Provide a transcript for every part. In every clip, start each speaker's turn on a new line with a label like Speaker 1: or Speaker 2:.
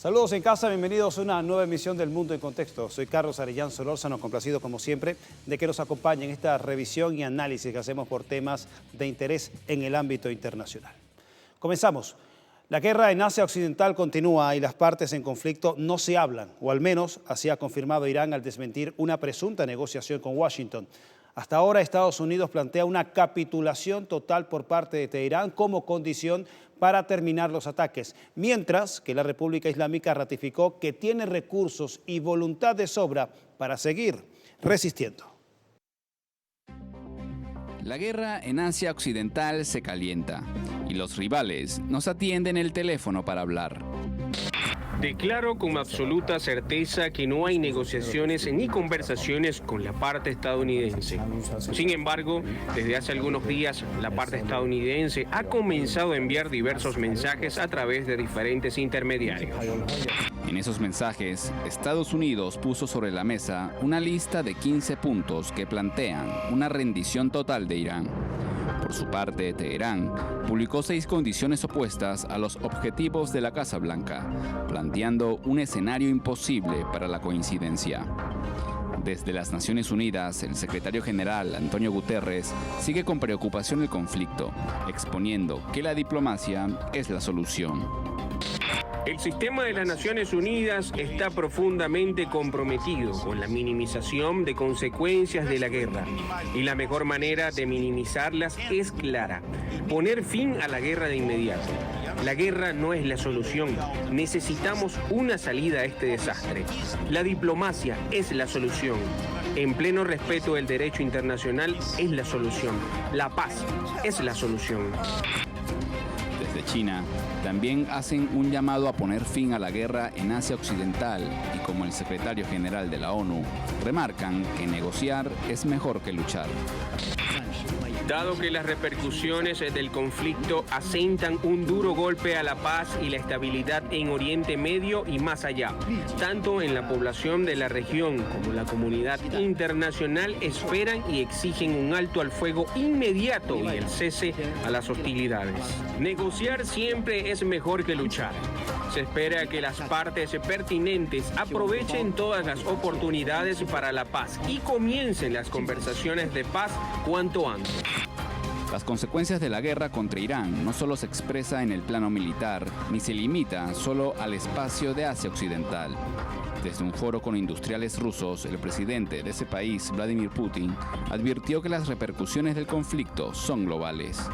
Speaker 1: Saludos en casa, bienvenidos a una nueva emisión del Mundo en Contexto. Soy Carlos Arellán Solórzano, complacido como siempre de que nos acompañen en esta revisión y análisis que hacemos por temas de interés en el ámbito internacional. Comenzamos. La guerra en Asia Occidental continúa y las partes en conflicto no se hablan, o al menos así ha confirmado Irán al desmentir una presunta negociación con Washington. Hasta ahora Estados Unidos plantea una capitulación total por parte de Teherán como condición para terminar los ataques, mientras que la República Islámica ratificó que tiene recursos y voluntad de sobra para seguir resistiendo.
Speaker 2: La guerra en Asia Occidental se calienta y los rivales nos atienden el teléfono para hablar.
Speaker 3: Declaro con absoluta certeza que no hay negociaciones ni conversaciones con la parte estadounidense. Sin embargo, desde hace algunos días, la parte estadounidense ha comenzado a enviar diversos mensajes a través de diferentes intermediarios.
Speaker 2: En esos mensajes, Estados Unidos puso sobre la mesa una lista de 15 puntos que plantean una rendición total de Irán. Por su parte, Teherán publicó 6 condiciones opuestas a los objetivos de la Casa Blanca, planteando un escenario imposible para la coincidencia. Desde las Naciones Unidas, el secretario general Antonio Guterres sigue con preocupación el conflicto, exponiendo que la diplomacia es la solución.
Speaker 3: El sistema de las Naciones Unidas está profundamente comprometido con la minimización de consecuencias de la guerra. Y la mejor manera de minimizarlas es clara: poner fin a la guerra de inmediato. La guerra no es la solución. Necesitamos una salida a este desastre. La diplomacia es la solución. En pleno respeto del derecho internacional es la solución. La paz es la solución.
Speaker 2: Desde China, también hacen un llamado a poner fin a la guerra en Asia Occidental y, como el secretario general de la ONU, remarcan que negociar es mejor que luchar.
Speaker 3: Dado que las repercusiones del conflicto asentan un duro golpe a la paz y la estabilidad en Oriente Medio y más allá, tanto en la población de la región como la comunidad internacional esperan y exigen un alto al fuego inmediato y el cese a las hostilidades. Negociar siempre es mejor que luchar. Se espera que las partes pertinentes aprovechen todas las oportunidades para la paz y comiencen las conversaciones de paz cuanto antes.
Speaker 2: Las consecuencias de la guerra contra Irán no solo se expresa en el plano militar, ni se limita solo al espacio de Asia Occidental. Desde un foro con industriales rusos, el presidente de ese país, Vladimir Putin, advirtió que las repercusiones del conflicto son globales.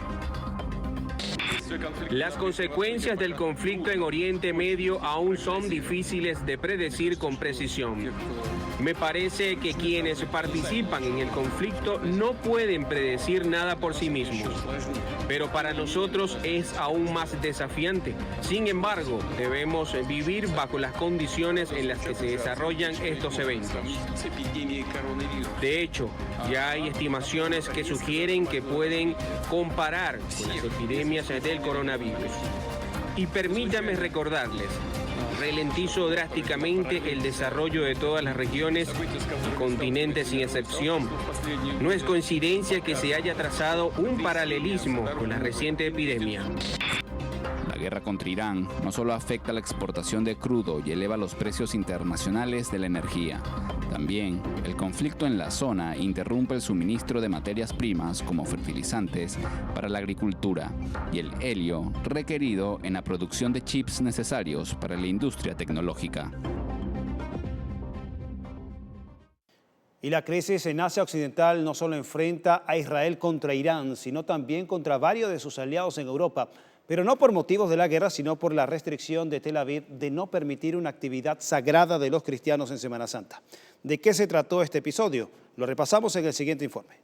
Speaker 3: Las consecuencias del conflicto en Oriente Medio aún son difíciles de predecir con precisión. Me parece que quienes participan en el conflicto no pueden predecir nada por sí mismos, pero para nosotros es aún más desafiante. Sin embargo, debemos vivir bajo las condiciones en las que se desarrollan estos eventos. De hecho, ya hay estimaciones que sugieren que pueden comparar con las epidemias del coronavirus. Y permítanme recordarles: ralentizo drásticamente el desarrollo de todas las regiones y continentes sin excepción. No es coincidencia que se haya trazado un paralelismo con la reciente epidemia.
Speaker 2: La guerra contra Irán no solo afecta la exportación de crudo y eleva los precios internacionales de la energía. También, el conflicto en la zona interrumpe el suministro de materias primas como fertilizantes para la agricultura y el helio requerido en la producción de chips necesarios para la industria tecnológica.
Speaker 1: Y la crisis en Asia Occidental no solo enfrenta a Israel contra Irán, sino también contra varios de sus aliados en Europa. Pero no por motivos de la guerra, sino por la restricción de Tel Aviv de no permitir una actividad sagrada de los cristianos en Semana Santa. ¿De qué se trató este episodio? Lo repasamos en el siguiente informe.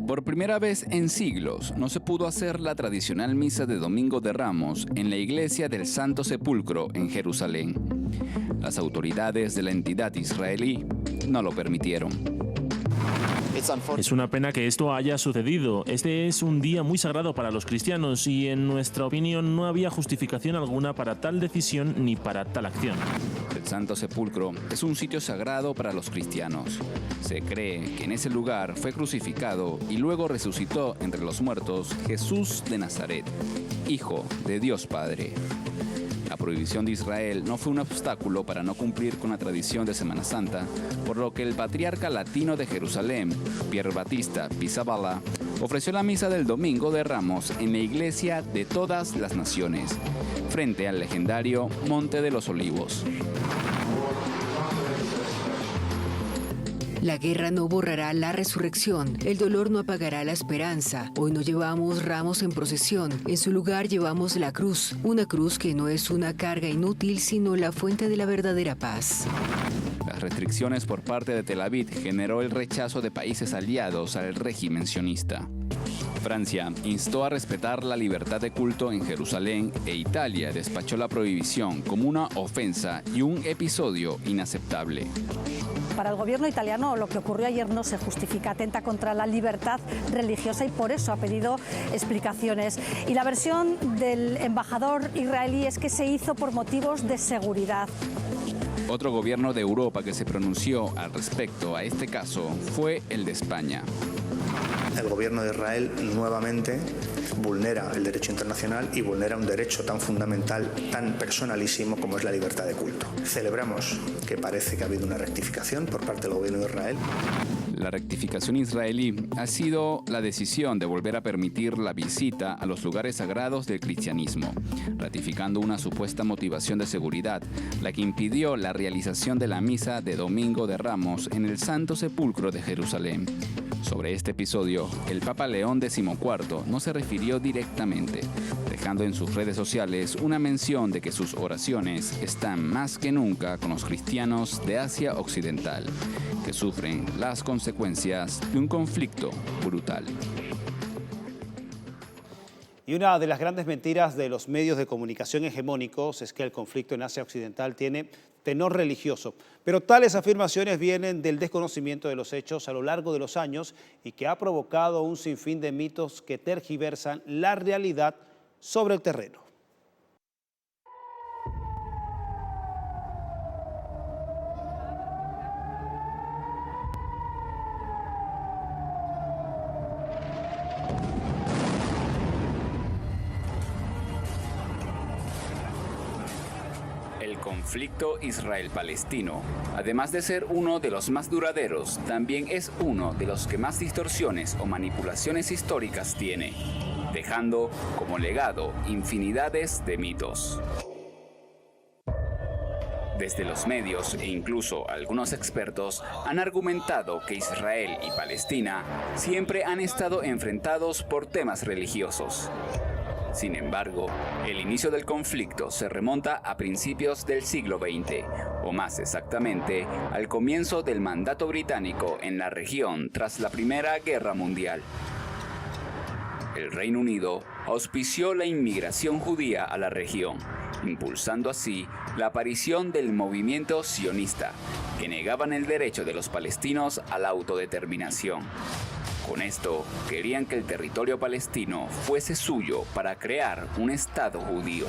Speaker 2: Por primera vez en siglos, no se pudo hacer la tradicional misa de Domingo de Ramos en la iglesia del Santo Sepulcro en Jerusalén. Las autoridades de la entidad israelí no lo permitieron.
Speaker 4: Es una pena que esto haya sucedido. Este es un día muy sagrado para los cristianos y en nuestra opinión no había justificación alguna para tal decisión ni para tal acción.
Speaker 2: El Santo Sepulcro es un sitio sagrado para los cristianos. Se cree que en ese lugar fue crucificado y luego resucitó entre los muertos Jesús de Nazaret, Hijo de Dios Padre. La prohibición de Israel no fue un obstáculo para no cumplir con la tradición de Semana Santa, por lo que el patriarca latino de Jerusalén, Pier Battista Pizzaballa, ofreció la misa del Domingo de Ramos en la Iglesia de Todas las Naciones, frente al legendario Monte de los Olivos.
Speaker 5: La guerra no borrará la resurrección, el dolor no apagará la esperanza. Hoy no llevamos ramos en procesión, en su lugar llevamos la cruz, una cruz que no es una carga inútil, sino la fuente de la verdadera paz.
Speaker 2: Las restricciones por parte de Tel Aviv generó el rechazo de países aliados al régimen sionista. Francia instó a respetar la libertad de culto en Jerusalén e Italia despachó la prohibición como una ofensa y un episodio inaceptable.
Speaker 6: Para el gobierno italiano lo que ocurrió ayer no se justifica, atenta contra la libertad religiosa y por eso ha pedido explicaciones. Y la versión del embajador israelí es que se hizo por motivos de seguridad.
Speaker 2: Otro gobierno de Europa que se pronunció al respecto a este caso fue el de España.
Speaker 7: El gobierno de Israel nuevamente vulnera el derecho internacional y vulnera un derecho tan fundamental, tan personalísimo como es la libertad de culto. Celebramos que parece que ha habido una rectificación por parte del gobierno de Israel.
Speaker 2: La rectificación israelí ha sido la decisión de volver a permitir la visita a los lugares sagrados del cristianismo, ratificando una supuesta motivación de seguridad, la que impidió la realización de la misa de Domingo de Ramos en el Santo Sepulcro de Jerusalén. Sobre este episodio, el Papa León XIV no se refirió directamente, dejando en sus redes sociales una mención de que sus oraciones están más que nunca con los cristianos de Asia Occidental, que sufren las consecuencias de un conflicto brutal.
Speaker 1: Y una de las grandes mentiras de los medios de comunicación hegemónicos es que el conflicto en Asia Occidental tiene tenor religioso. Pero tales afirmaciones vienen del desconocimiento de los hechos a lo largo de los años y que ha provocado un sinfín de mitos que tergiversan la realidad sobre el terreno.
Speaker 2: El conflicto Israel-Palestino, además de ser uno de los más duraderos, también es uno de los que más distorsiones o manipulaciones históricas tiene, dejando como legado infinidades de mitos. Desde los medios e incluso algunos expertos han argumentado que Israel y Palestina siempre han estado enfrentados por temas religiosos. Sin embargo, el inicio del conflicto se remonta a principios del siglo XX, o más exactamente, al comienzo del mandato británico en la región tras la Primera Guerra Mundial. El Reino Unido auspició la inmigración judía a la región, impulsando así la aparición del movimiento sionista, que negaban el derecho de los palestinos a la autodeterminación. Con esto, querían que el territorio palestino fuese suyo para crear un Estado judío.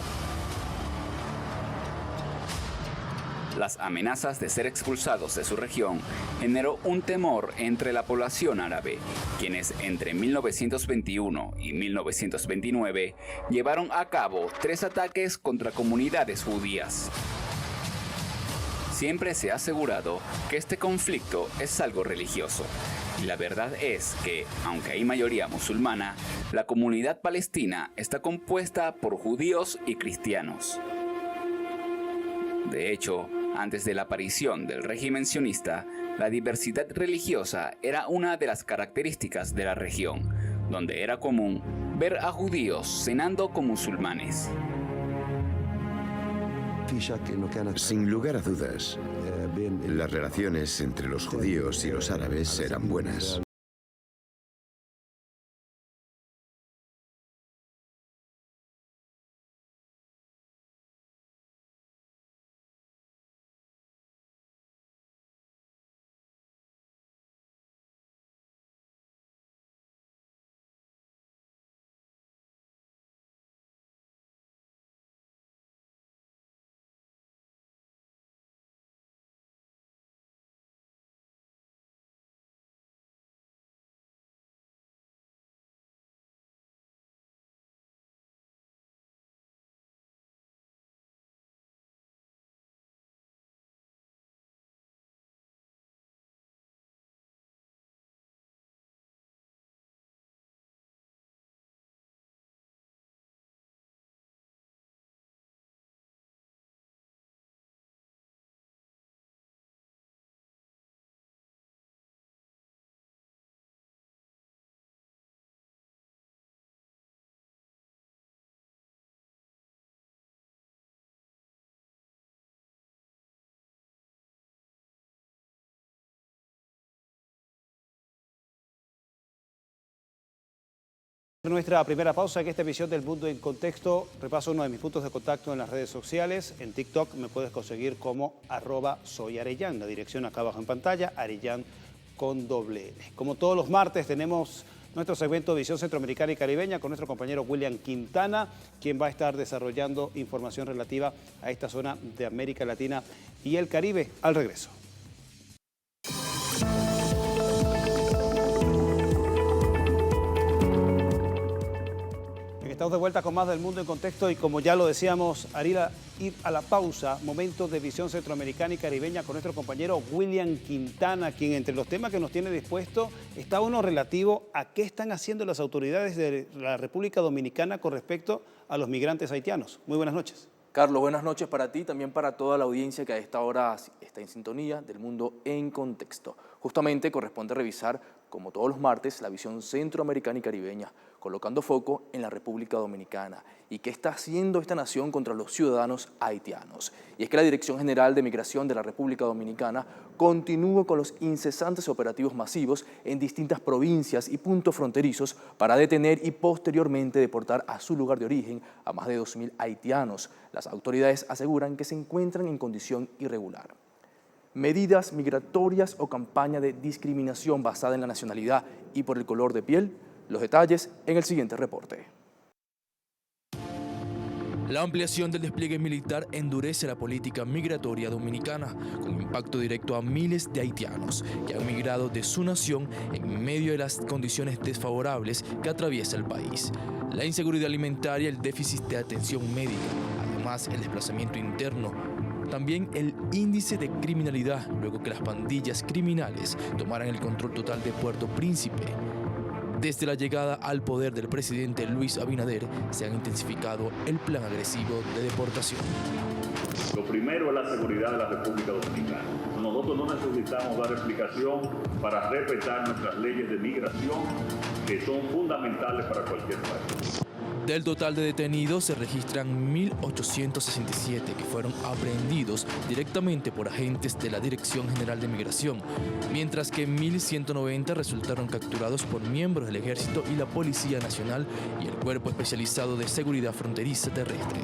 Speaker 2: Las amenazas de ser expulsados de su región generó un temor entre la población árabe, quienes entre 1921 y 1929 llevaron a cabo 3 ataques contra comunidades judías. Siempre se ha asegurado que este conflicto es algo religioso. Y la verdad es que, aunque hay mayoría musulmana, la comunidad palestina está compuesta por judíos y cristianos. De hecho, antes de la aparición del régimen sionista, la diversidad religiosa era una de las características de la región, donde era común ver a judíos cenando con musulmanes.
Speaker 8: Sin lugar a dudas, las relaciones entre los judíos y los árabes eran buenas.
Speaker 1: Nuestra primera pausa en esta emisión del Mundo en Contexto. Repaso uno de mis puntos de contacto en las redes sociales. En TikTok me puedes conseguir como @soyarellán. La dirección acá abajo en pantalla, Arellán con doble N. Como todos los martes tenemos nuestro segmento Visión Centroamericana y Caribeña con nuestro compañero William Quintana, quien va a estar desarrollando información relativa a esta zona de América Latina y el Caribe. Al regreso. Estamos de vuelta con más del Mundo en Contexto y como ya lo decíamos, ir a la pausa, momento de Visión Centroamericana y Caribeña con nuestro compañero William Quintana, quien entre los temas que nos tiene dispuesto está uno relativo a qué están haciendo las autoridades de la República Dominicana con respecto a los migrantes haitianos. Muy buenas noches.
Speaker 9: Carlos, buenas noches para ti y también para toda la audiencia que a esta hora está en sintonía del Mundo en Contexto. Justamente corresponde revisar, como todos los martes, la visión centroamericana y caribeña, colocando foco en la República Dominicana y qué está haciendo esta nación contra los ciudadanos haitianos. Y es que la Dirección General de Migración de la República Dominicana continúa con los incesantes operativos masivos en distintas provincias y puntos fronterizos para detener y posteriormente deportar a su lugar de origen a más de 2.000 haitianos. Las autoridades aseguran que se encuentran en condición irregular. Medidas migratorias o campaña de discriminación basada en la nacionalidad y por el color de piel. Los detalles en el siguiente reporte. La ampliación del despliegue militar endurece la política migratoria dominicana, con impacto directo a miles de haitianos que han migrado de su nación en medio de las condiciones desfavorables que atraviesa el país. La inseguridad alimentaria, el déficit de atención médica, además el desplazamiento interno, también el índice de criminalidad luego que las pandillas criminales tomaran el control total de Puerto Príncipe. Desde la llegada al poder del presidente Luis Abinader, se han intensificado el plan agresivo de deportación.
Speaker 10: Lo primero es la seguridad de la República Dominicana. Nosotros no necesitamos dar explicación para respetar nuestras leyes de migración, que son fundamentales para cualquier país.
Speaker 9: Del total de detenidos se registran 1.867 que fueron aprehendidos directamente por agentes de la Dirección General de Migración, mientras que 1.190 resultaron capturados por miembros del Ejército y la Policía Nacional y el Cuerpo Especializado de Seguridad Fronteriza Terrestre.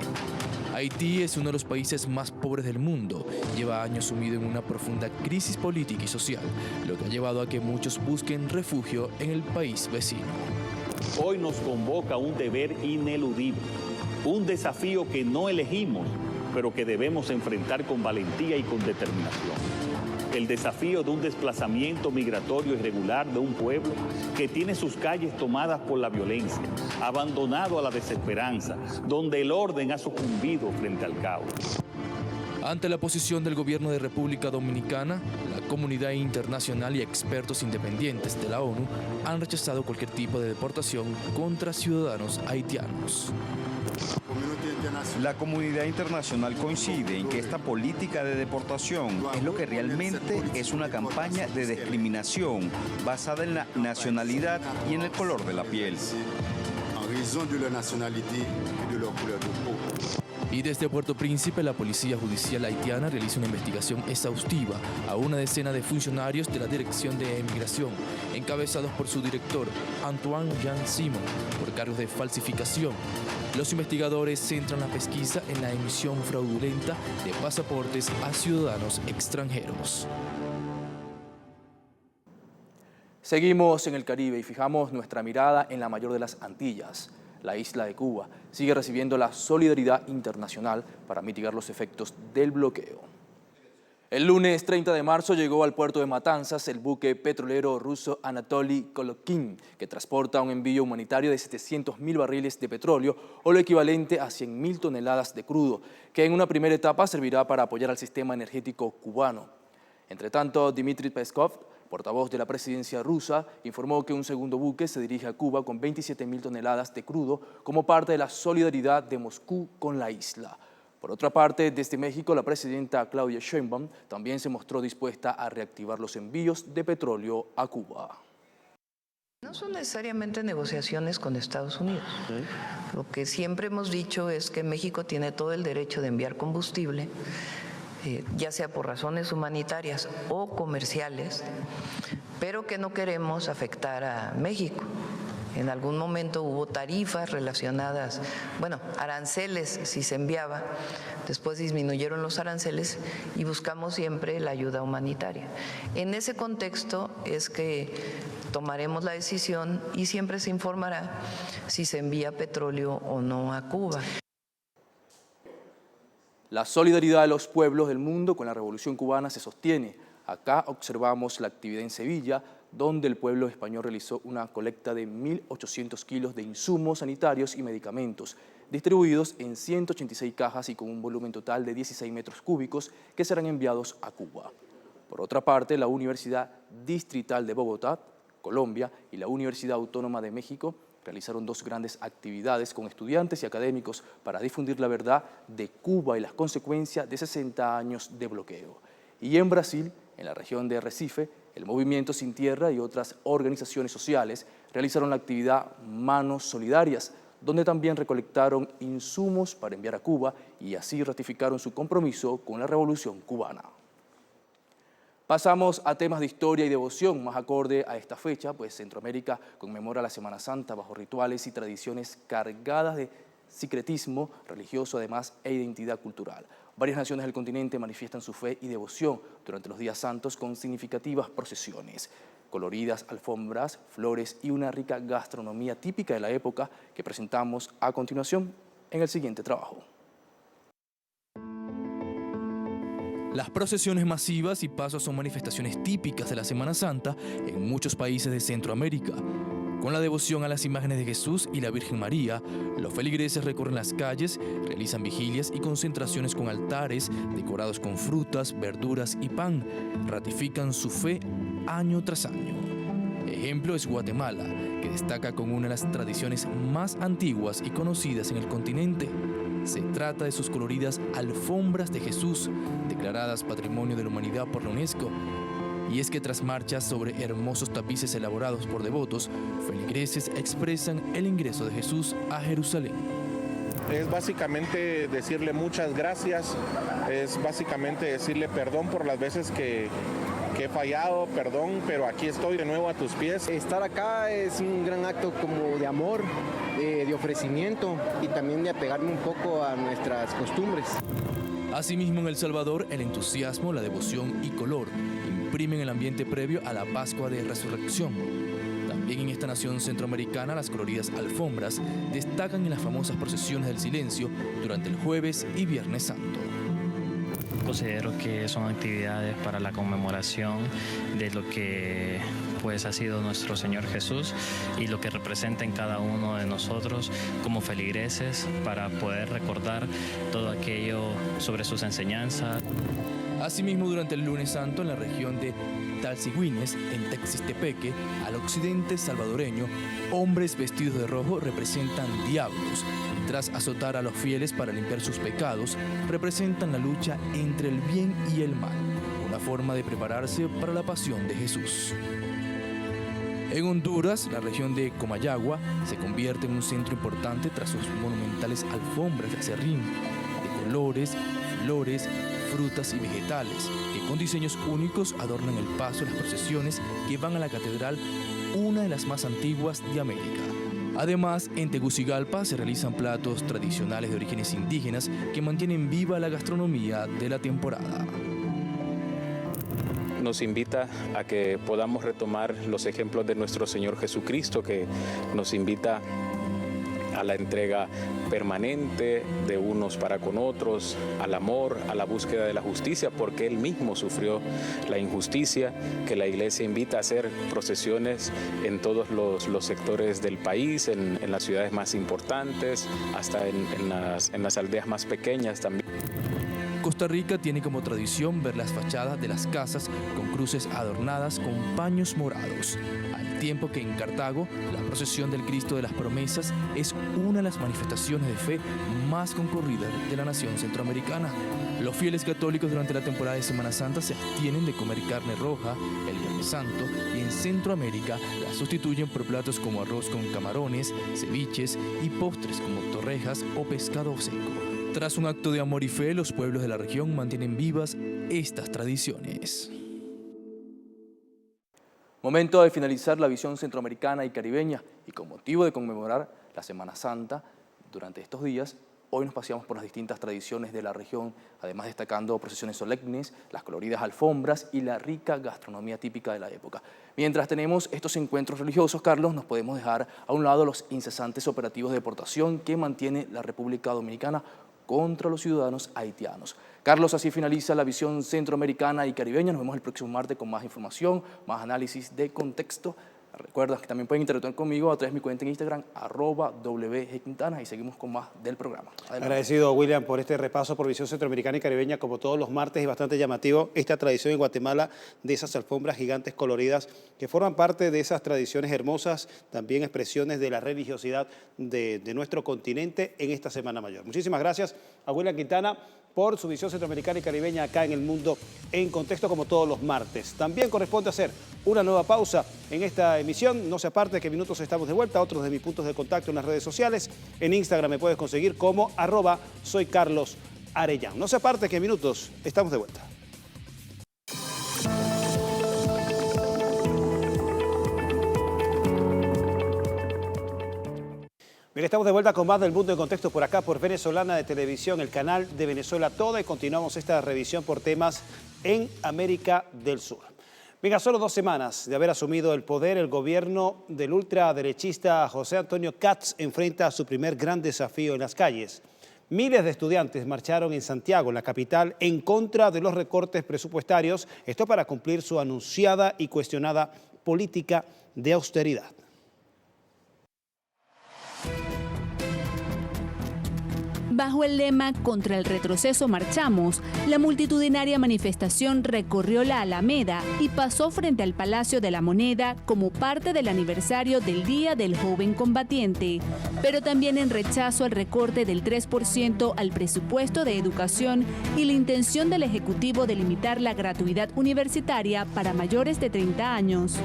Speaker 9: Haití es uno de los países más pobres del mundo. Lleva años sumido en una profunda crisis política y social, lo que ha llevado a que muchos busquen refugio en el país vecino.
Speaker 11: Hoy nos convoca un deber ineludible, un desafío que no elegimos, pero que debemos enfrentar con valentía y con determinación. El desafío de un desplazamiento migratorio irregular de un pueblo que tiene sus calles tomadas por la violencia, abandonado a la desesperanza, donde el orden ha sucumbido frente al caos.
Speaker 9: Ante la posición del gobierno de República Dominicana, la comunidad internacional y expertos independientes de la ONU han rechazado cualquier tipo de deportación contra ciudadanos haitianos.
Speaker 12: La comunidad internacional coincide en que esta política de deportación es lo que realmente es una campaña de discriminación basada en la nacionalidad y en el color de la piel.
Speaker 9: Y desde Puerto Príncipe, la Policía Judicial haitiana realiza una investigación exhaustiva a una decena de funcionarios de la Dirección de Migración, encabezados por su director, Antoine Jean-Simon, por cargos de falsificación. Los investigadores centran la pesquisa en la emisión fraudulenta de pasaportes a ciudadanos extranjeros. Seguimos en el Caribe y fijamos nuestra mirada en la mayor de las Antillas. La isla de Cuba sigue recibiendo la solidaridad internacional para mitigar los efectos del bloqueo. El lunes 30 de marzo llegó al puerto de Matanzas el buque petrolero ruso Anatoly Kolokin, que transporta un envío humanitario de 700.000 barriles de petróleo o lo equivalente a 100.000 toneladas de crudo, que en una primera etapa servirá para apoyar al sistema energético cubano. Entre tanto, Dmitry Peskov, portavoz de la presidencia rusa, informó que un segundo buque se dirige a Cuba con 27.000 toneladas de crudo como parte de la solidaridad de Moscú con la isla. Por otra parte, desde México, la presidenta Claudia Sheinbaum también se mostró dispuesta a reactivar los envíos de petróleo a Cuba.
Speaker 13: No son necesariamente negociaciones con Estados Unidos. Lo que siempre hemos dicho es que México tiene todo el derecho de enviar combustible, ya sea por razones humanitarias o comerciales, pero que no queremos afectar a México. En algún momento hubo tarifas relacionadas, bueno, aranceles si se enviaba, después disminuyeron los aranceles y buscamos siempre la ayuda humanitaria. En ese contexto es que tomaremos la decisión y siempre se informará si se envía petróleo o no a Cuba.
Speaker 9: La solidaridad de los pueblos del mundo con la Revolución Cubana se sostiene. Acá observamos la actividad en Sevilla, donde el pueblo español realizó una colecta de 1.800 kilos de insumos sanitarios y medicamentos, distribuidos en 186 cajas y con un volumen total de 16 metros cúbicos que serán enviados a Cuba. Por otra parte, la Universidad Distrital de Bogotá, Colombia, y la Universidad Autónoma de México realizaron dos grandes actividades con estudiantes y académicos para difundir la verdad de Cuba y las consecuencias de 60 años de bloqueo. Y en Brasil, en la región de Recife, el Movimiento Sin Tierra y otras organizaciones sociales realizaron la actividad Manos Solidarias, donde también recolectaron insumos para enviar a Cuba y así ratificaron su compromiso con la Revolución Cubana. Pasamos a temas de historia y devoción, más acorde a esta fecha, pues Centroamérica conmemora la Semana Santa bajo rituales y tradiciones cargadas de secretismo religioso, además, e identidad cultural. Varias naciones del continente manifiestan su fe y devoción durante los días santos con significativas procesiones, coloridas alfombras, flores y una rica gastronomía típica de la época que presentamos a continuación en el siguiente trabajo. Las procesiones masivas y pasos son manifestaciones típicas de la Semana Santa en muchos países de Centroamérica. Con la devoción a las imágenes de Jesús y la Virgen María, los feligreses recorren las calles, realizan vigilias y concentraciones con altares decorados con frutas, verduras y pan. Ratifican su fe año tras año. Ejemplo es Guatemala, que destaca con una de las tradiciones más antiguas y conocidas en el continente. Se trata de sus coloridas alfombras de Jesús, declaradas Patrimonio de la Humanidad por la UNESCO. Y es que tras marchas sobre hermosos tapices elaborados por devotos, feligreses expresan el ingreso de Jesús a Jerusalén.
Speaker 14: Es básicamente decirle muchas gracias, es básicamente decirle perdón por las veces que he fallado, perdón, pero aquí estoy de nuevo a tus pies.
Speaker 15: Estar acá es un gran acto como de amor, de ofrecimiento y también de apegarme un poco a nuestras costumbres.
Speaker 9: Asimismo, en El Salvador, el entusiasmo, la devoción y color imprimen el ambiente previo a la Pascua de Resurrección. También en esta nación centroamericana, las coloridas alfombras destacan en las famosas procesiones del silencio durante el Jueves y Viernes Santo.
Speaker 16: Considero que son actividades para la conmemoración de lo que pues ha sido nuestro Señor Jesús y lo que representa en cada uno de nosotros como feligreses para poder recordar todo aquello sobre sus enseñanzas.
Speaker 9: Asimismo, durante el Lunes Santo, en la región de Talsigüines, en Texistepeque, al occidente salvadoreño, hombres vestidos de rojo representan diablos. Tras azotar a los fieles para limpiar sus pecados, representan la lucha entre el bien y el mal, una forma de prepararse para la pasión de Jesús. En Honduras, la región de Comayagua se convierte en un centro importante tras sus monumentales alfombras de acerrín, de colores, flores, frutas y vegetales, que con diseños únicos adornan el paso de las procesiones que van a la catedral, una de las más antiguas de América. Además, en Tegucigalpa se realizan platos tradicionales de orígenes indígenas que mantienen viva la gastronomía de la temporada.
Speaker 17: Nos invita a que podamos retomar los ejemplos de nuestro Señor Jesucristo, que nos invita a la entrega permanente de unos para con otros, al amor, a la búsqueda de la justicia, porque Él mismo sufrió la injusticia, que la Iglesia invita a hacer procesiones en todos los sectores del país, en las ciudades más importantes, hasta en las aldeas más pequeñas también.
Speaker 9: Costa Rica tiene como tradición ver las fachadas de las casas con cruces adornadas con paños morados, al tiempo que en Cartago la procesión del Cristo de las Promesas es una de las manifestaciones de fe más concurridas de la nación centroamericana. Los fieles católicos durante la temporada de Semana Santa se abstienen de comer carne roja el Viernes Santo y en Centroamérica la sustituyen por platos como arroz con camarones, ceviches y postres como torrejas o pescado seco. Tras un acto de amor y fe, los pueblos de la región mantienen vivas estas tradiciones. Momento de finalizar la visión centroamericana y caribeña, y con motivo de conmemorar la Semana Santa durante estos días, hoy nos paseamos por las distintas tradiciones de la región, además destacando procesiones solemnes, las coloridas alfombras y la rica gastronomía típica de la época. Mientras tenemos estos encuentros religiosos, Carlos, nos podemos dejar a un lado los incesantes operativos de deportación que mantiene la República Dominicana contra los ciudadanos haitianos. Carlos, así finaliza la visión centroamericana y caribeña. Nos vemos el próximo martes con más información, más análisis de contexto. Recuerda que también pueden interactuar conmigo a través de mi cuenta en Instagram, @WGQuintana, y seguimos con más del programa. Adelante.
Speaker 1: Agradecido, William, por este repaso por visión centroamericana y caribeña, como todos los martes, y bastante llamativo esta tradición en Guatemala de esas alfombras gigantes coloridas que forman parte de esas tradiciones hermosas, también expresiones de la religiosidad de nuestro continente en esta Semana Mayor. Muchísimas gracias a William Quintana por su visión centroamericana y caribeña acá en El Mundo en Contexto, como todos los martes. También corresponde hacer una nueva pausa en esta emisión. No se aparte que en minutos estamos de vuelta. Otros de mis puntos de contacto en las redes sociales. En Instagram me puedes conseguir como @soycarlosarellán. No se aparte que en minutos estamos de vuelta. Bien, estamos de vuelta con más del Mundo en Contexto por acá, por Venezolana de Televisión, el canal de Venezuela Toda, y continuamos esta revisión por temas en América del Sur. Bien, a solo 2 semanas de haber asumido el poder, el gobierno del ultraderechista José Antonio Kast enfrenta su primer gran desafío en las calles. Miles de estudiantes marcharon en Santiago, la capital, en contra de los recortes presupuestarios, esto para cumplir su anunciada y cuestionada política de austeridad.
Speaker 18: Bajo el lema "Contra el retroceso marchamos", la multitudinaria manifestación recorrió la Alameda y pasó frente al Palacio de la Moneda como parte del aniversario del Día del Joven Combatiente, pero también en rechazo al recorte del 3% al presupuesto de educación y la intención del Ejecutivo de limitar la gratuidad universitaria para mayores de 30 años.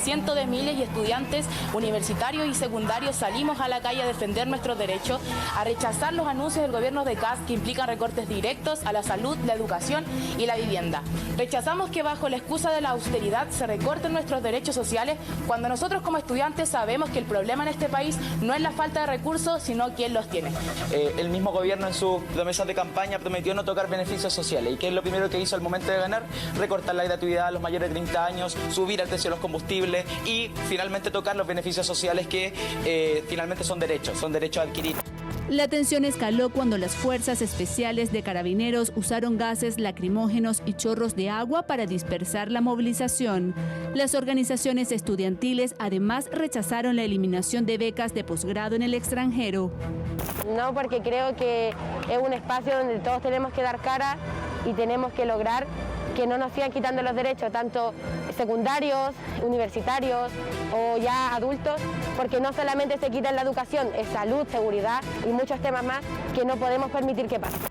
Speaker 19: Cientos de miles de estudiantes universitarios y secundarios salimos a la calle a defender nuestros derechos, a rechazar los anuncios del gobierno de Kast que implican recortes directos a la salud, la educación y la vivienda. Rechazamos que bajo la excusa de la austeridad se recorten nuestros derechos sociales cuando nosotros como estudiantes sabemos que el problema en este país no es la falta de recursos, sino quién los tiene.
Speaker 20: El mismo gobierno en sus promesas de campaña prometió no tocar beneficios sociales. ¿Y qué es lo primero que hizo al momento de ganar? Recortar la gratuidad a los mayores de 30 años, subir el precio de los combustibles y finalmente tocar los beneficios sociales que finalmente son derechos a adquirir.
Speaker 18: La tensión escaló cuando las fuerzas especiales de carabineros usaron gases lacrimógenos y chorros de agua para dispersar la movilización. Las organizaciones estudiantiles además rechazaron la eliminación de becas de posgrado en el extranjero.
Speaker 21: No, porque creo que es un espacio donde todos tenemos que dar cara y tenemos que lograr que no nos sigan quitando los derechos, tanto secundarios, universitarios o ya adultos, porque no solamente se quita la educación, es salud, seguridad y muchos temas más que no podemos permitir que pasen.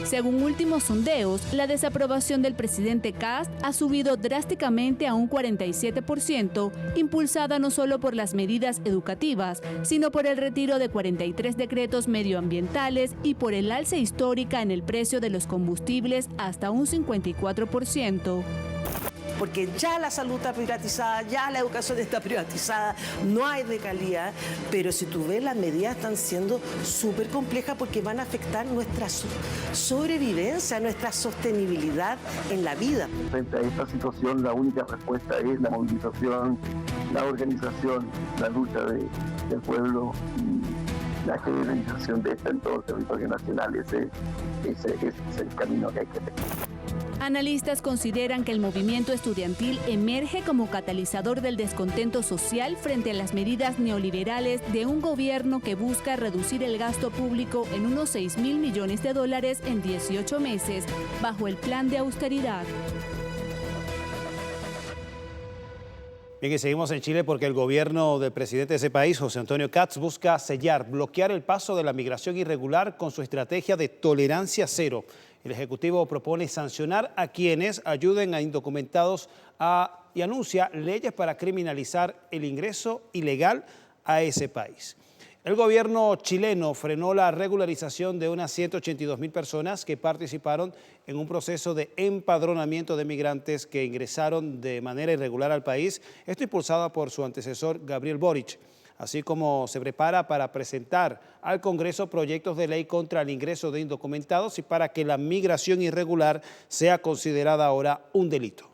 Speaker 18: Según últimos sondeos, la desaprobación del presidente Kast ha subido drásticamente a un 47%, impulsada no solo por las medidas educativas, sino por el retiro de 43 decretos medioambientales y por el alza histórica en el precio de los combustibles hasta un 54%.
Speaker 22: Porque ya la salud está privatizada, ya la educación está privatizada, no hay de calidad, pero si tú ves, las medidas están siendo súper complejas porque van a afectar nuestra sobrevivencia, nuestra sostenibilidad en la vida.
Speaker 23: Frente a esta situación, la única respuesta es la movilización, la organización, la lucha del pueblo y la generalización de esta en todo el territorio nacional. Ese es el camino que hay que seguir.
Speaker 18: Analistas consideran que el movimiento estudiantil emerge como catalizador del descontento social frente a las medidas neoliberales de un gobierno que busca reducir el gasto público en unos $6.000 millones en 18 meses, bajo el plan de austeridad.
Speaker 1: Bien, y seguimos en Chile porque el gobierno del presidente de ese país, José Antonio Kast, busca bloquear el paso de la migración irregular con su estrategia de tolerancia cero. El Ejecutivo propone sancionar a quienes ayuden a indocumentados y anuncia leyes para criminalizar el ingreso ilegal a ese país. El gobierno chileno frenó la regularización de unas 182.000 personas que participaron en un proceso de empadronamiento de migrantes que ingresaron de manera irregular al país, esto impulsado por su antecesor Gabriel Boric, así como se prepara para presentar al Congreso proyectos de ley contra el ingreso de indocumentados y para que la migración irregular sea considerada ahora un delito.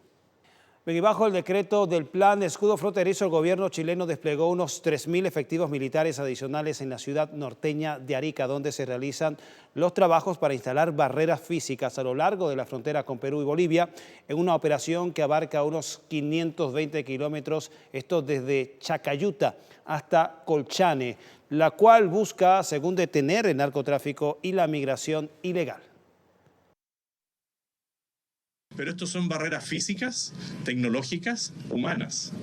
Speaker 1: Bien, y bajo el decreto del Plan de Escudo Fronterizo, el gobierno chileno desplegó unos 3.000 efectivos militares adicionales en la ciudad norteña de Arica, donde se realizan los trabajos para instalar barreras físicas a lo largo de la frontera con Perú y Bolivia, en una operación que abarca unos 520 kilómetros, esto desde Chacayuta hasta Colchane, la cual busca, según, detener el narcotráfico y la migración ilegal.
Speaker 3: Pero estos son barreras físicas, tecnológicas, humanas.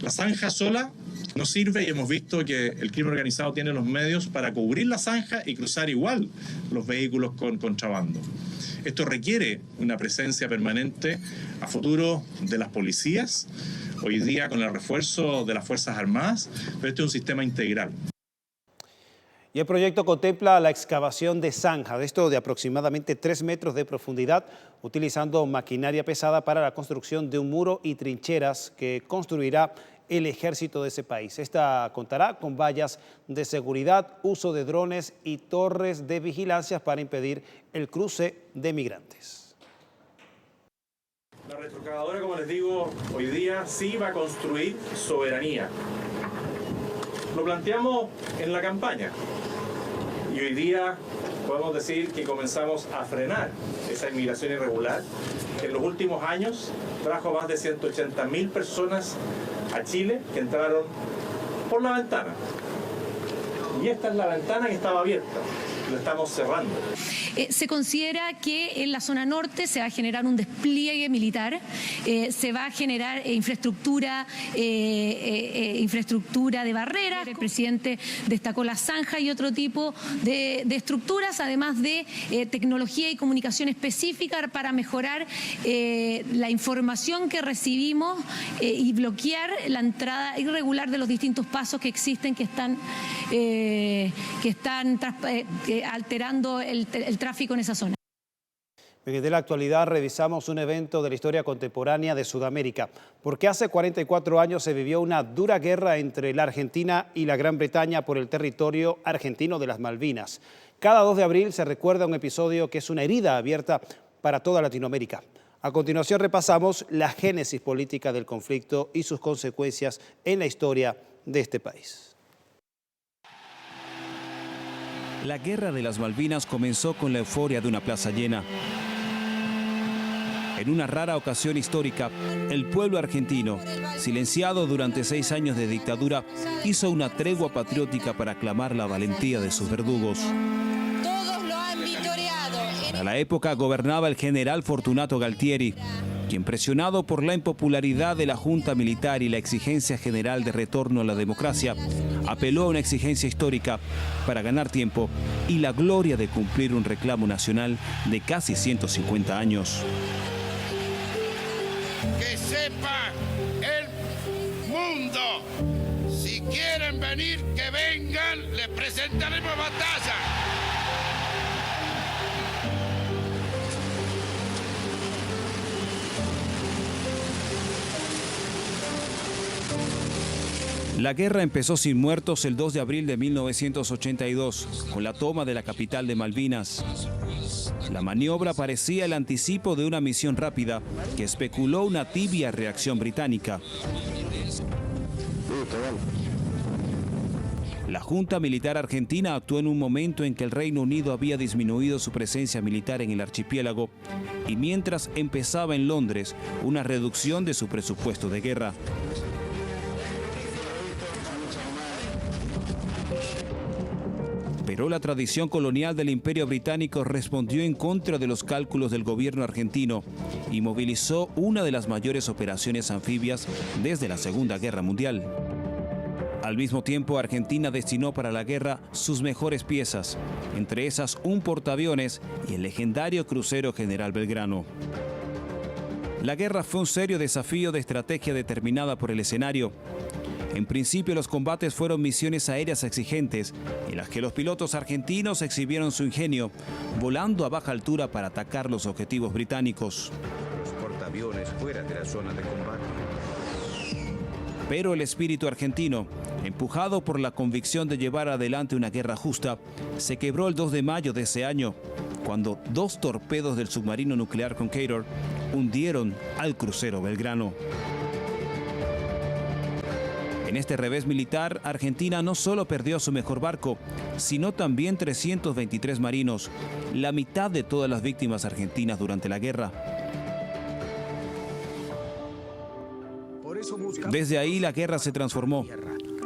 Speaker 3: La zanja sola no sirve y hemos visto que el crimen organizado tiene los medios para cubrir la zanja y cruzar igual los vehículos con contrabando. Esto requiere una presencia permanente a futuro de las policías, hoy día con el refuerzo de las Fuerzas Armadas, pero este es un sistema integral.
Speaker 1: Y el proyecto contempla la excavación de zanjas, esto de aproximadamente 3 metros de profundidad, utilizando maquinaria pesada para la construcción de un muro y trincheras que construirá el ejército de ese país. Esta contará con vallas de seguridad, uso de drones y torres de vigilancia para impedir el cruce de migrantes.
Speaker 3: La retroexcavadora, como les digo, hoy día sí va a construir soberanía. Lo planteamos en la campaña y hoy día podemos decir que comenzamos a frenar esa inmigración irregular. En los últimos años trajo más de 180.000 personas a Chile que entraron por la ventana. Y esta es la ventana que estaba abierta. Lo estamos cerrando.
Speaker 4: Se considera que en la zona norte se va a generar un despliegue militar, se va a generar infraestructura de barreras. El presidente destacó la zanja y otro tipo de estructuras, además de tecnología y comunicación específica para mejorar la información que recibimos y bloquear la entrada irregular de los distintos pasos que existen, que están alterando el tráfico en esa zona.
Speaker 1: De la actualidad revisamos un evento de la historia contemporánea de Sudamérica, porque hace 44 años se vivió una dura guerra entre la Argentina y la Gran Bretaña por el territorio argentino de las Malvinas. Cada 2 de abril se recuerda un episodio que es una herida abierta para toda Latinoamérica. A continuación repasamos la génesis política del conflicto y sus consecuencias en la historia de este país.
Speaker 5: La Guerra de las Malvinas comenzó con la euforia de una plaza llena. En una rara ocasión histórica, el pueblo argentino, silenciado durante 6 años de dictadura, hizo una tregua patriótica para aclamar la valentía de sus verdugos.
Speaker 24: Todos lo han vitoreado.
Speaker 5: Para la época gobernaba el general Fortunato Galtieri, quien, presionado por la impopularidad de la Junta Militar y la exigencia general de retorno a la democracia, apeló a una exigencia histórica para ganar tiempo y la gloria de cumplir un reclamo nacional de casi 150 años.
Speaker 25: Que sepa el mundo, si quieren venir, que vengan, les presentaremos batalla.
Speaker 5: La guerra empezó sin muertos el 2 de abril de 1982, con la toma de la capital de Malvinas. La maniobra parecía el anticipo de una misión rápida que especuló una tibia reacción británica. La Junta Militar Argentina actuó en un momento en que el Reino Unido había disminuido su presencia militar en el archipiélago y mientras empezaba en Londres una reducción de su presupuesto de guerra. Pero la tradición colonial del Imperio Británico respondió en contra de los cálculos del gobierno argentino y movilizó una de las mayores operaciones anfibias desde la Segunda Guerra Mundial. Al mismo tiempo, Argentina destinó para la guerra sus mejores piezas, entre esas un portaaviones y el legendario crucero General Belgrano. La guerra fue un serio desafío de estrategia determinada por el escenario. En principio, los combates fueron misiones aéreas exigentes, en las que los pilotos argentinos exhibieron su ingenio, volando a baja altura para atacar los objetivos británicos.
Speaker 2: Los portaaviones fuera de la zona de combate.
Speaker 5: Pero el espíritu argentino, empujado por la convicción de llevar adelante una guerra justa, se quebró el 2 de mayo de ese año, cuando 2 torpedos del submarino nuclear Conqueror hundieron al crucero Belgrano. En este revés militar, Argentina no solo perdió su mejor barco, sino también 323 marinos, la mitad de todas las víctimas argentinas durante la guerra. Desde ahí la guerra se transformó.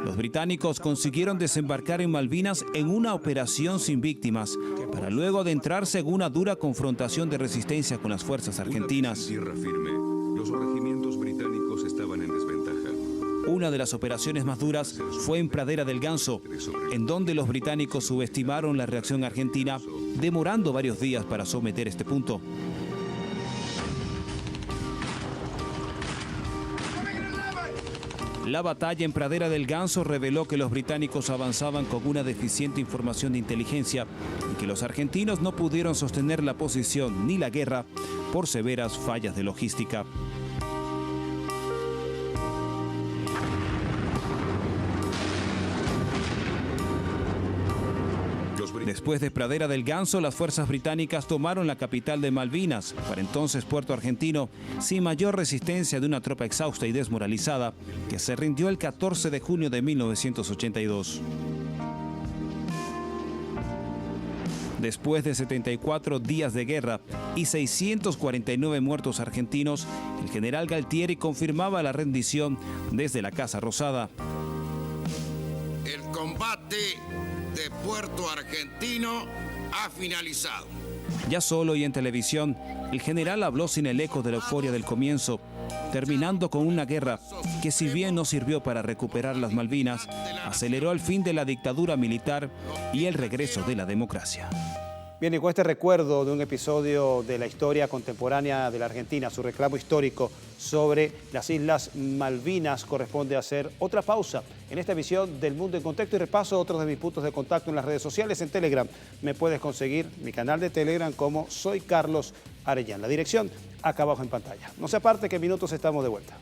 Speaker 5: Los británicos consiguieron desembarcar en Malvinas en una operación sin víctimas, para luego adentrarse en una dura confrontación de resistencia con las fuerzas argentinas.
Speaker 2: Tierra firme, los regimientos británicos estaban en desventaja.
Speaker 5: Una de las operaciones más duras fue en Pradera del Ganso, en donde los británicos subestimaron la reacción argentina, demorando varios días para someter este punto. La batalla en Pradera del Ganso reveló que los británicos avanzaban con una deficiente información de inteligencia y que los argentinos no pudieron sostener la posición ni la guerra por severas fallas de logística. Después de Pradera del Ganso, las fuerzas británicas tomaron la capital de Malvinas, para entonces Puerto Argentino, sin mayor resistencia de una tropa exhausta y desmoralizada, que se rindió el 14 de junio de 1982. Después de 74 días de guerra y 649 muertos argentinos, el general Galtieri confirmaba la rendición desde la Casa Rosada.
Speaker 25: El combate de Puerto Argentino ha finalizado.
Speaker 5: Ya solo y en televisión, el general habló sin el eco de la euforia del comienzo, terminando con una guerra que, si bien no sirvió para recuperar las Malvinas, aceleró el fin de la dictadura militar y el regreso de la democracia.
Speaker 1: Bien, y con este recuerdo de un episodio de la historia contemporánea de la Argentina, su reclamo histórico sobre las Islas Malvinas, corresponde hacer otra pausa en esta visión del Mundo en Contexto y repaso otros de mis puntos de contacto en las redes sociales. En Telegram me puedes conseguir mi canal de Telegram como Soy Carlos Arellán. La dirección acá abajo en pantalla. No se aparte que en minutos estamos de vuelta.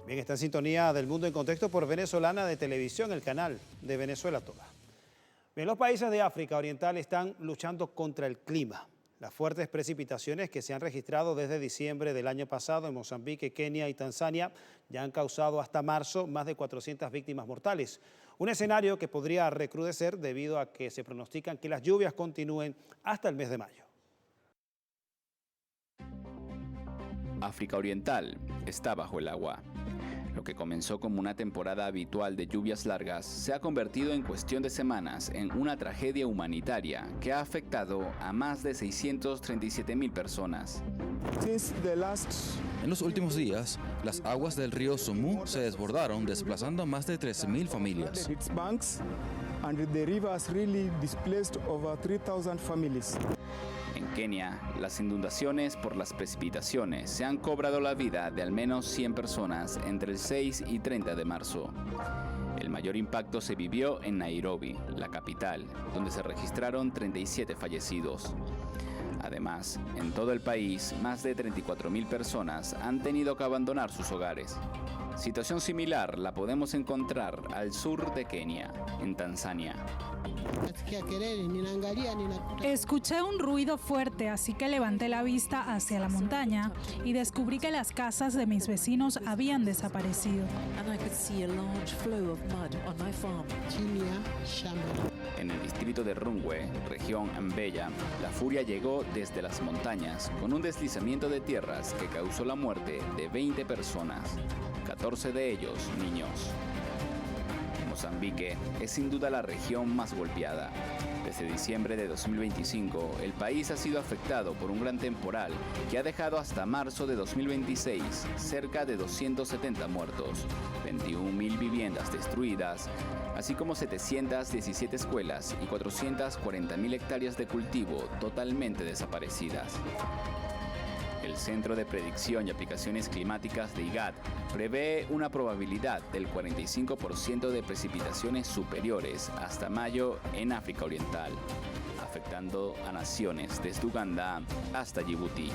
Speaker 1: Bien, está en sintonía del Mundo en Contexto por Venezolana de Televisión, el canal de Venezuela Toda. Bien, los países de África Oriental están luchando contra el clima. Las fuertes precipitaciones que se han registrado desde diciembre del año pasado en Mozambique, Kenia y Tanzania ya han causado hasta marzo más de 400 víctimas mortales. Un escenario que podría recrudecer debido a que se pronostican que las lluvias continúen hasta el mes de mayo.
Speaker 6: África Oriental está bajo el agua. Lo que comenzó como una temporada habitual de lluvias largas se ha convertido en cuestión de semanas en una tragedia humanitaria que ha afectado a más de 637,000 personas.
Speaker 7: En los últimos días, las aguas del río Sumu se desbordaron, desplazando a más de 13,000 familias.
Speaker 6: En Kenia, las inundaciones por las precipitaciones se han cobrado la vida de al menos 100 personas entre el 6 y 30 de marzo. El mayor impacto se vivió en Nairobi, la capital, donde se registraron 37 fallecidos. Además, en todo el país, más de 34,000 personas han tenido que abandonar sus hogares. Situación similar la podemos encontrar al sur de Kenia, en Tanzania.
Speaker 8: Escuché un ruido fuerte, así que levanté la vista hacia la montaña y descubrí que las casas de mis vecinos habían desaparecido.
Speaker 6: En el distrito de Rungwe, región Mbeya, la furia llegó desde las montañas con un deslizamiento de tierras que causó la muerte de 20 personas, 14 de ellos niños. Mozambique es sin duda la región más golpeada. Desde diciembre de 2025, el país ha sido afectado por un gran temporal que ha dejado hasta marzo de 2026 cerca de 270 muertos, 21,000 viviendas destruidas, así como 717 escuelas y 440,000 hectáreas de cultivo totalmente desaparecidas. El Centro de Predicción y Aplicaciones Climáticas de IGAD prevé una probabilidad del 45% de precipitaciones superiores hasta mayo en África Oriental, afectando a naciones desde Uganda hasta Djibouti.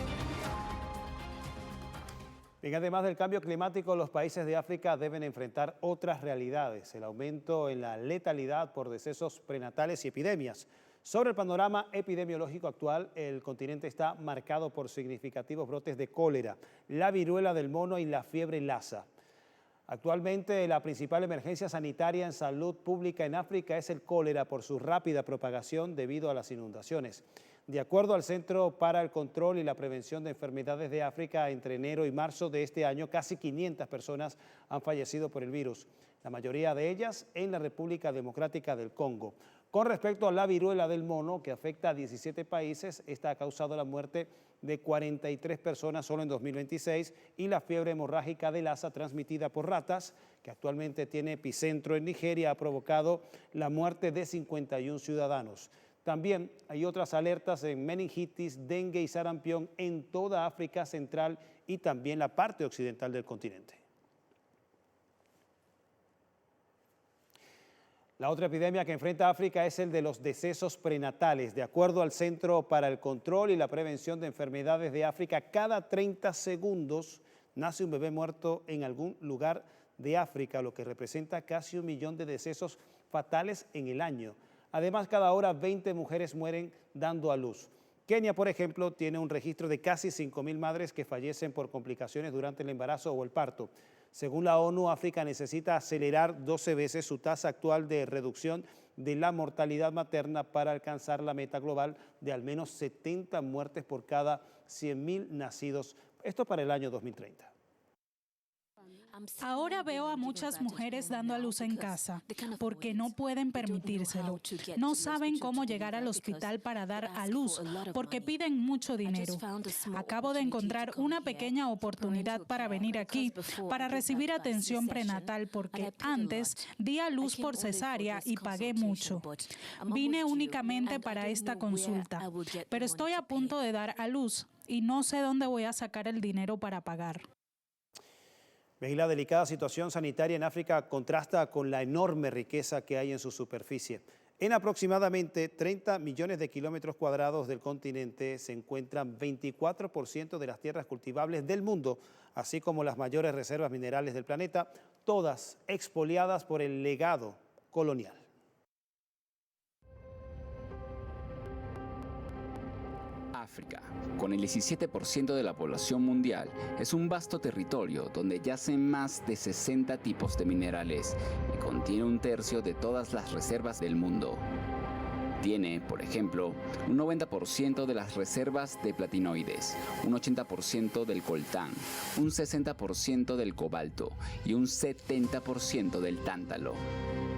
Speaker 1: Bien, además del cambio climático, los países de África deben enfrentar otras realidades, el aumento en la letalidad por decesos prenatales y epidemias. Sobre el panorama epidemiológico actual, el continente está marcado por significativos brotes de cólera, la viruela del mono y la fiebre Lassa. Actualmente, la principal emergencia sanitaria en salud pública en África es el cólera por su rápida propagación debido a las inundaciones. De acuerdo al Centro para el Control y la Prevención de Enfermedades de África, entre enero y marzo de este año, casi 500 personas han fallecido por el virus, la mayoría de ellas en la República Democrática del Congo. Con respecto a la viruela del mono, que afecta a 17 países, esta ha causado la muerte de 43 personas solo en 2026, y la fiebre hemorrágica de Lassa, transmitida por ratas, que actualmente tiene epicentro en Nigeria, ha provocado la muerte de 51 ciudadanos. También hay otras alertas en meningitis, dengue y sarampión en toda África Central y también la parte occidental del continente. La otra epidemia que enfrenta África es el de los decesos prenatales. De acuerdo al Centro para el Control y la Prevención de Enfermedades de África, cada 30 segundos nace un bebé muerto en algún lugar de África, lo que representa casi 1 millón de decesos fatales en el año. Además, cada hora 20 mujeres mueren dando a luz. Kenia, por ejemplo, tiene un registro de casi 5.000 madres que fallecen por complicaciones durante el embarazo o el parto. Según la ONU, África necesita acelerar 12 veces su tasa actual de reducción de la mortalidad materna para alcanzar la meta global de al menos 70 muertes por cada 100.000 nacidos. Esto para el año 2030.
Speaker 8: Ahora veo a muchas mujeres dando a luz en casa porque no pueden permitírselo. No saben cómo llegar al hospital para dar a luz porque piden mucho dinero. Acabo de encontrar una pequeña oportunidad para venir aquí, para recibir atención prenatal porque antes di a luz por cesárea y pagué mucho. Vine únicamente para esta consulta, pero estoy a punto de dar a luz y no sé dónde voy a sacar el dinero para pagar.
Speaker 1: Y la delicada situación sanitaria en África contrasta con la enorme riqueza que hay en su superficie. En aproximadamente 30 millones de kilómetros cuadrados del continente se encuentran 24% de las tierras cultivables del mundo, así como las mayores reservas minerales del planeta, todas expoliadas por el legado colonial.
Speaker 6: África, con el 17% de la población mundial, es un vasto territorio donde yacen más de 60 tipos de minerales y contiene 1/3 de todas las reservas del mundo. Tiene, por ejemplo, un 90% de las reservas de platinoides, un 80% del coltán, un 60% del cobalto y un 70% del tántalo,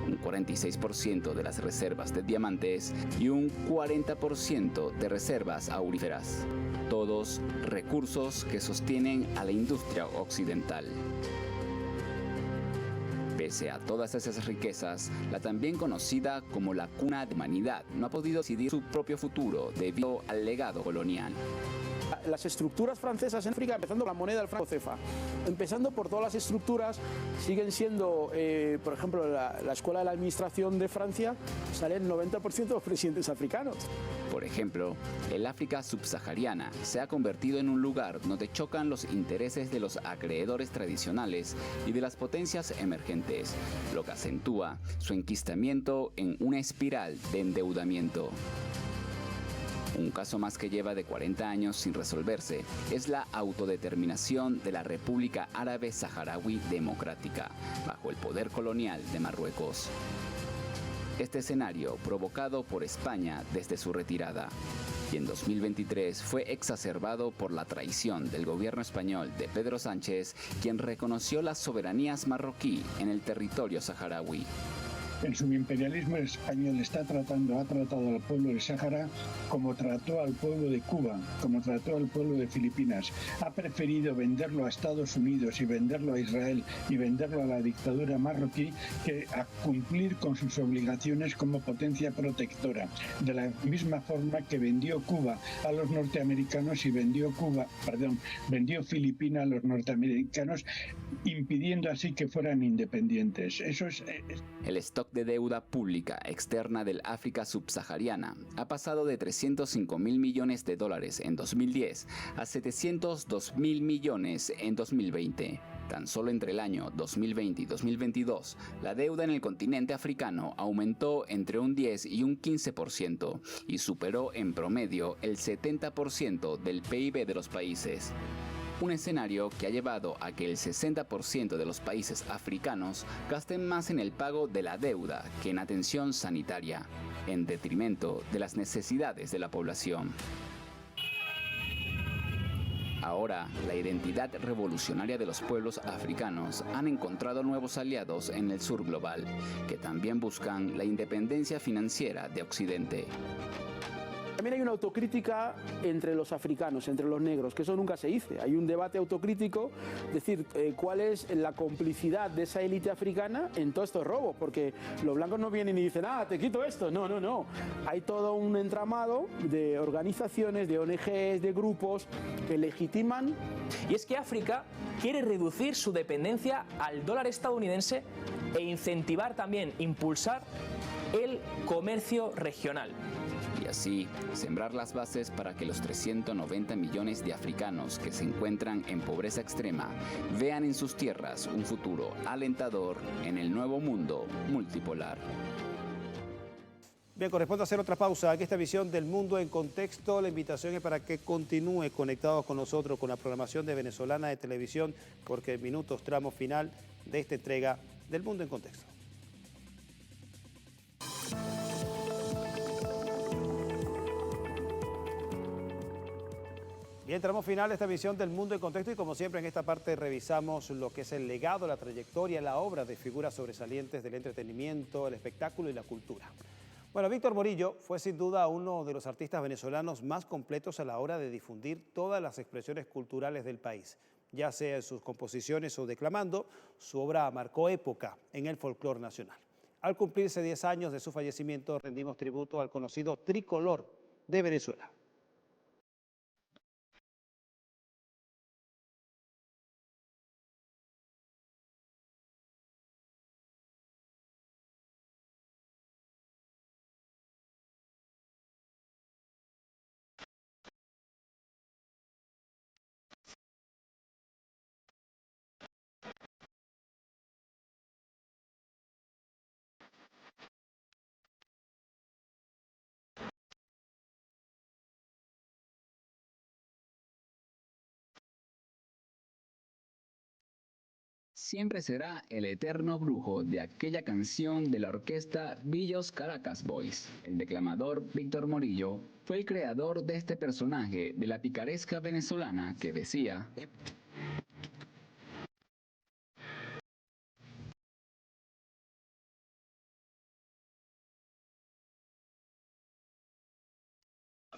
Speaker 6: un 46% de las reservas de diamantes y un 40% de reservas auríferas. Todos recursos que sostienen a la industria occidental. Pese a todas esas riquezas, la también conocida como la cuna de la humanidad no ha podido decidir su propio futuro debido al legado colonial.
Speaker 10: Las estructuras francesas en África, empezando por la moneda del franco CFA, empezando por todas las estructuras, siguen siendo, por ejemplo, la Escuela de la Administración de Francia, salen 90% de los presidentes africanos.
Speaker 6: Por ejemplo, el África subsahariana se ha convertido en un lugar donde chocan los intereses de los acreedores tradicionales y de las potencias emergentes, lo que acentúa su enquistamiento en una espiral de endeudamiento. Un caso más que lleva de 40 años sin resolverse es la autodeterminación de la República Árabe Saharaui Democrática, bajo el poder colonial de Marruecos. Este escenario provocado por España desde su retirada y en 2023 fue exacerbado por la traición del gobierno español de Pedro Sánchez, quien reconoció las soberanías marroquí en el territorio saharaui.
Speaker 11: El subimperialismo español ha tratado al pueblo del Sáhara como trató al pueblo de Cuba, como trató al pueblo de Filipinas. Ha preferido venderlo a Estados Unidos y venderlo a Israel y venderlo a la dictadura marroquí que a cumplir con sus obligaciones como potencia protectora. De la misma forma que vendió Cuba a los norteamericanos y vendió Filipinas a los norteamericanos, impidiendo así que fueran independientes. Eso es...
Speaker 6: El stock de deuda pública externa del África subsahariana ha pasado de 305.000 millones de dólares en 2010 a 702.000 millones en 2020. Tan solo entre el año 2020 y 2022, la deuda en el continente africano aumentó entre un 10 y un 15% y superó en promedio el 70% del PIB de los países. Un escenario que ha llevado a que el 60% de los países africanos gasten más en el pago de la deuda que en atención sanitaria, en detrimento de las necesidades de la población. Ahora, la identidad revolucionaria de los pueblos africanos han encontrado nuevos aliados en el sur global, que también buscan la independencia financiera de Occidente.
Speaker 10: También hay una autocrítica entre los africanos, entre los negros, que eso nunca se dice. Hay un debate autocrítico, es decir, cuál es la complicidad de esa élite africana en todos estos robos, porque los blancos no vienen y dicen, te quito esto. No. Hay todo un entramado de organizaciones, de ONGs, de grupos que legitiman.
Speaker 12: Y es que África quiere reducir su dependencia al dólar estadounidense e incentivar también, impulsar el comercio regional.
Speaker 6: Y así, sembrar las bases para que los 390 millones de africanos que se encuentran en pobreza extrema vean en sus tierras un futuro alentador en el nuevo mundo multipolar.
Speaker 1: Bien, corresponde hacer otra pausa. Aquí esta visión del mundo en contexto. La invitación es para que continúe conectados con nosotros con la programación de Venezolana de Televisión, porque en minutos tramo final de esta entrega del mundo en contexto. Y entramos final de esta visión del mundo en contexto y como siempre en esta parte revisamos lo que es el legado, la trayectoria, la obra de figuras sobresalientes del entretenimiento, el espectáculo y la cultura. Bueno, Víctor Morillo fue sin duda uno de los artistas venezolanos más completos a la hora de difundir todas las expresiones culturales del país. Ya sea en sus composiciones o declamando, su obra marcó época en el folclore nacional. Al cumplirse 10 años de su fallecimiento, rendimos tributo al conocido tricolor de Venezuela.
Speaker 6: Siempre será el eterno brujo de aquella canción de la orquesta Villos Caracas Boys. El declamador Víctor Morillo fue el creador de este personaje de la picaresca venezolana que decía: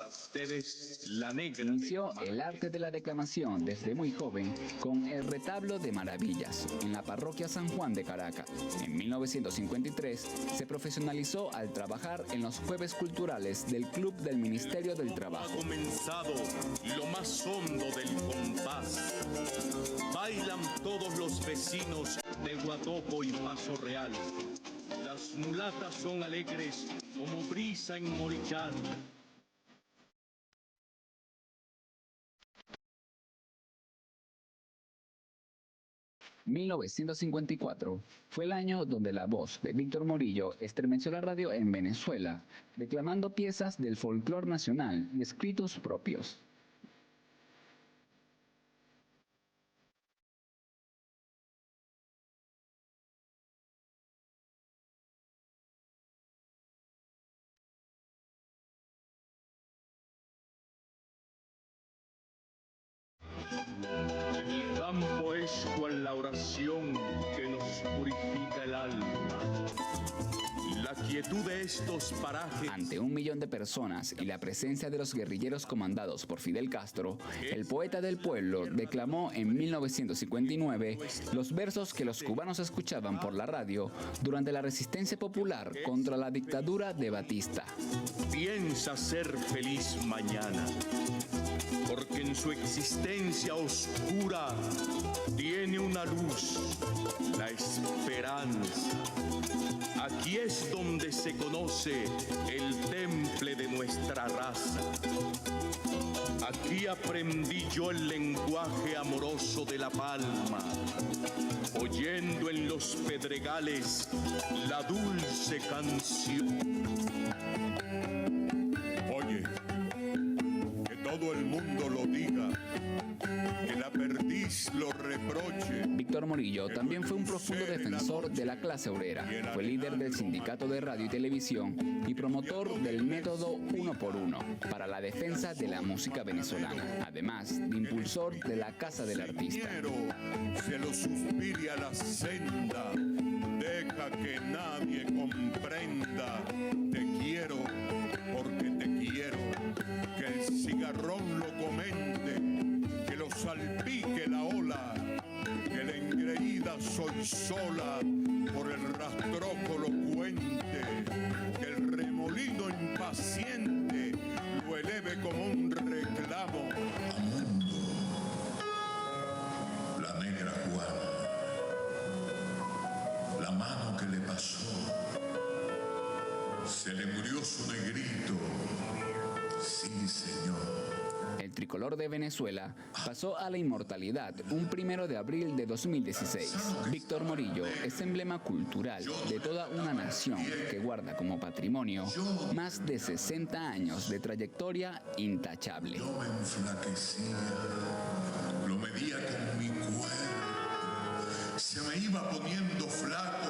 Speaker 13: Ustedes, la negra.
Speaker 6: Inició el arte de la declamación desde muy joven con el retablo de Maravillas en la parroquia San Juan de Caracas. En 1953 se profesionalizó al trabajar en los jueves culturales del Club del Ministerio del Trabajo.
Speaker 13: Ha comenzado lo más hondo del compás. Bailan todos los vecinos de Guatoco y Paso Real. Las mulatas son alegres como brisa en Morichal.
Speaker 6: 1954 fue el año donde la voz de Víctor Morillo estremeció la radio en Venezuela, declamando piezas del folclore nacional y escritos propios.
Speaker 13: El campo es cual la oración que nos purifica el alma. La quietud de estos parajes.
Speaker 6: Ante 1 millón de personas y la presencia de los guerrilleros comandados por Fidel Castro, el poeta del pueblo declamó en 1959 los versos que los cubanos escuchaban por la radio durante la resistencia popular contra la dictadura de Batista.
Speaker 13: Piensa ser feliz mañana, porque en su existencia oscura tiene una luz, la esperanza. Aquí es donde se conoce el temple de nuestra raza. Aquí aprendí yo el lenguaje amoroso de la palma, oyendo en los pedregales la dulce canción. Oye, que todo el mundo lo diga, que la perdiz lo reproche.
Speaker 6: Víctor Morillo también fue un profundo defensor de la clase obrera. Fue líder del Sindicato de Radio y Televisión y promotor del método 1 por 1 para la defensa de la música venezolana, además de impulsor de la Casa del Artista.
Speaker 13: Se lo suspire a la senda, deja que nadie comprenda. Te quiero porque te quiero, que el cigarrón lo comente, que lo salpique la ola, que la engreída soy sola por el rastrojo lo cuente, que el remolino impaciente lo eleve como un reclamo.
Speaker 9: La negra Juana, la mano que le pasó, se le murió su negrito, sí señor.
Speaker 6: El tricolor de Venezuela pasó a la inmortalidad un 1 de abril de 2016. Víctor Morillo es emblema cultural de toda una nación que guarda como patrimonio más de 60 años de trayectoria intachable.
Speaker 9: Yo me enflaquecía, lo medía con mi cuerpo, se me iba poniendo flaco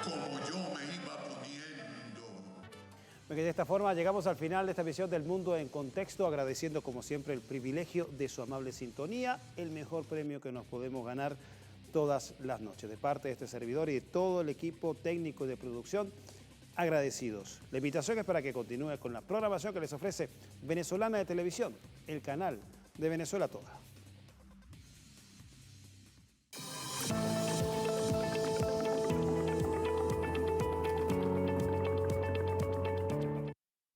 Speaker 9: como yo me iba poniendo.
Speaker 1: De esta forma llegamos al final de esta visión del Mundo en Contexto, agradeciendo como siempre el privilegio de su amable sintonía, el mejor premio que nos podemos ganar todas las noches. De parte de este servidor y de todo el equipo técnico y de producción, agradecidos. La invitación es para que continúe con la programación que les ofrece Venezolana de Televisión, el canal de Venezuela Toda.